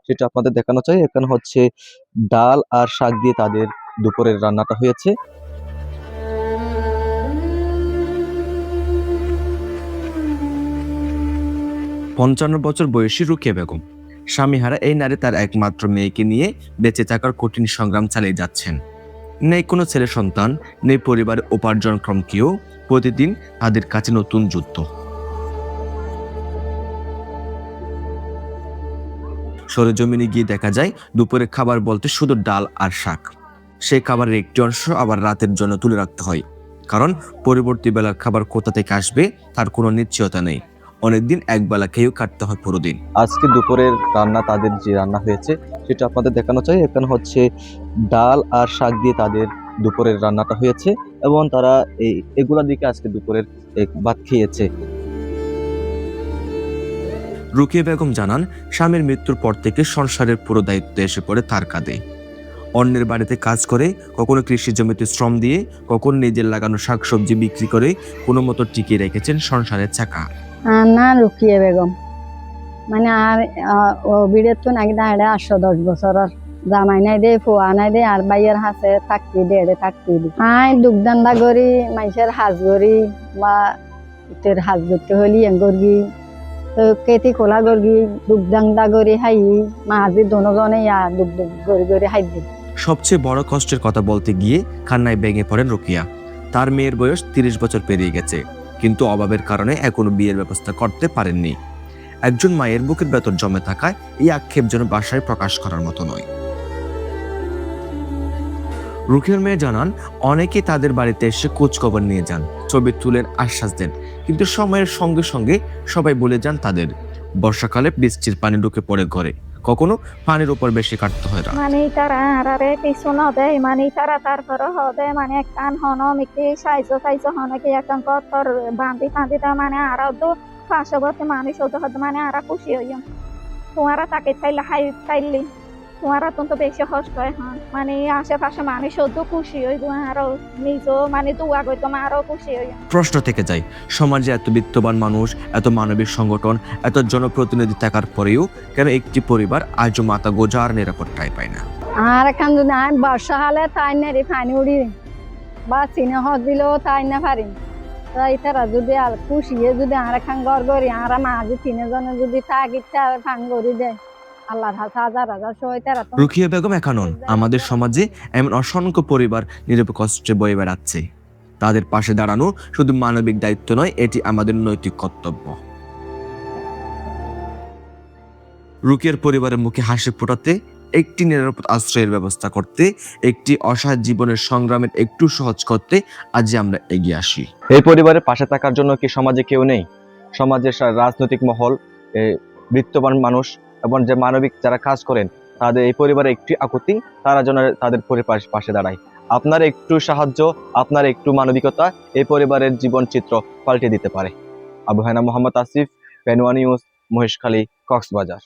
সেটা আপনাদের দেখানো চাই। এখানে হচ্ছে ডাল আর শাক দিয়ে তাদের দুপুরের রান্নাটা হয়েছে। ৫৫ বছর বয়সী রুকিয়া বেগম। স্বামীহারা এই নারী তার একমাত্র মেয়েকে নিয়ে বেঁচে থাকার কঠিন সংগ্রাম চালিয়ে যাচ্ছেন। নেই কোনো ছেলে সন্তান, নেই পরিবারের উপার্জনক্ষম কেউ। প্রতিদিন তাদের কাছে নতুন যুদ্ধ। সরেজমিনে গিয়ে দেখা যায় দুপুরের খাবার বলতে শুধু ডাল আর শাক। সেই খাবারের একটি অংশ আবার রাতের জন্য তুলে রাখতে হয়, কারণ পরবর্তী বেলার খাবার কোথা থেকে আসবে তার কোনো নিশ্চয়তা নেই। অনেকদিন একবেলা খেয়েও কাটতে হয় পুরো দিন। আজকে দুপুরের রান্না, তাদের যে রান্না হয়েছে সেটা আপনাদের দেখানো চাই। এখানে হচ্ছে ডাল আর শাক দিয়ে তাদের দুপুরের রান্নাটা হয়েছে এবং তারা এগুলা দিকে আজকে দুপুরের ভাত খেয়েছে। রুকিয়া বেগম জানান, স্বামীর মৃত্যুর পর থেকে সংসারের পুরো দায়িত্ব এসে পড়ে তার কাঁধে। অন্যের বাড়িতে কাজ করে, কখনো কৃষি জমিতে শ্রম দিয়ে, কখনো নিজের লাগানো শাকসবজি বিক্রি করে কোনো মতো টিকিয়ে রেখেছেন সংসারের চাকা। না রুকিয়া বেগম মানে আর ও বিড়ের তো নাকি দাঁড়ে 810 বছরের জামাই নাই দে, ফুয়া নাই দে, আর বাইয়ের হাসে থাকতে দে থাকতে দি আই দুগ্ধান্দা করি, মানুষের হাজ করি বা তোর হাজ করতে হলি গর্গি তো কেতি খোলা গর্গি দুগ্ধান্দা করি হাই মাঝি দোনোজনে দুগ্ধ গড়ি হাই দি। সবচেয়ে বড় কষ্টের কথা বলতে গিয়ে কান্নায় ভেঙে পড়েন রুকিয়া। তার মেয়ের বয়স 30 বছর পেরিয়ে গেছে, কিন্তু অভাবের কারণে এখনো বিয়ের ব্যবস্থা করতে পারেননি। একজন মায়ের বুকের ভেতর জমে থাকায় এই আক্ষেপ যেন বাসায় প্রকাশ করার মতো নয়। রুকিয়ার মেয়ে জানান, অনেকে তাদের বাড়িতে এসে খোঁজ খবর নিয়ে যান, ছবি তুলেন, আশ্বাস দেন, কিন্তু সময়ের সঙ্গে সঙ্গে সবাই বলে যান তাদের। বর্ষাকালে বৃষ্টির পানি ঢুকে পড়ে ঘরে, কখনো পানির উপর বেশি কাটতে হয় না। মানে তারা আরারে কিছু ন দেয়, মানে তারা তারপরে হদে মানে কান হন মিকি সাইজো হনকে এখন তোর বান্ধি ফাঁদিটা মানে আরো তো পার্শ্ববর্তী মানুষ হতে হতে মানে আরা খুশি হইম তোমারা তাকে চাইলে হাই চাইলি তোমারা তো বেশি কষ্ট হয় হন মানে আশেপাশে মানুষ হতো খুশি হইব, আরো নিজ মানে দোয়া করতো আরো খুশি হইম। প্রশ্ন থেকে যায়, সমাজে এত বিত্তবান মানুষ, এত মানবিক সংগঠন, এত জনপ্রতিনিধি থাকার পরেও কেন একটি পরিবার আজও মাথা গোজা আর নিরাপত্তায় পায় না? আর এখন যদি আমি বর্ষা হলে তাই না রে পানি উড়ি বা চিনে হজ দিলেও তাই না পারি তাই তারা যদি আর খুশিয়ে যদি আর এখন ঘর করি আর মাঝে 3 জনে যদি থাকি ফান করি দেয় আল্লাহর হাতে হাজার হাজার সবাই তারা। রুকিয়া বেগম একা নন, আমাদের সমাজে এমন অসংখ্য পরিবার নীরবে কষ্টে বয়ে বেড়াচ্ছে। তাদের পাশে দাঁড়ানো শুধু মানবিক দায়িত্ব নয়, এটি আমাদের নৈতিক কর্তব্য। রুকিয়ার পরিবারের মুখে হাসি ফোটাতে, একটি নিরাপদ আশ্রয়ের ব্যবস্থা করতে, একটি অসহায় জীবনের সংগ্রামের একটু সহজ করতে আজ আমরা এগিয়ে আসি। এই পরিবারের পাশে থাকার জন্য কি সমাজে কেউ নেই? সমাজের রাজনৈতিক মহল, বিত্তবান মানুষ এবং যে মানবিক যারা কাজ করেন, তাদের এই পরিবারের একটি আকুতি, তারা যেন তাদের পরিবারের পাশে দাঁড়ায়। আপনার একটু সাহায্য, আপনার একটু মানবিকতা এই পরিবারের জীবন চিত্র পাল্টে দিতে পারে। আবু হায়না মোহাম্মদ আসিফ, পেনওয়া নিউজ, মহেশখালী, কক্সবাজার।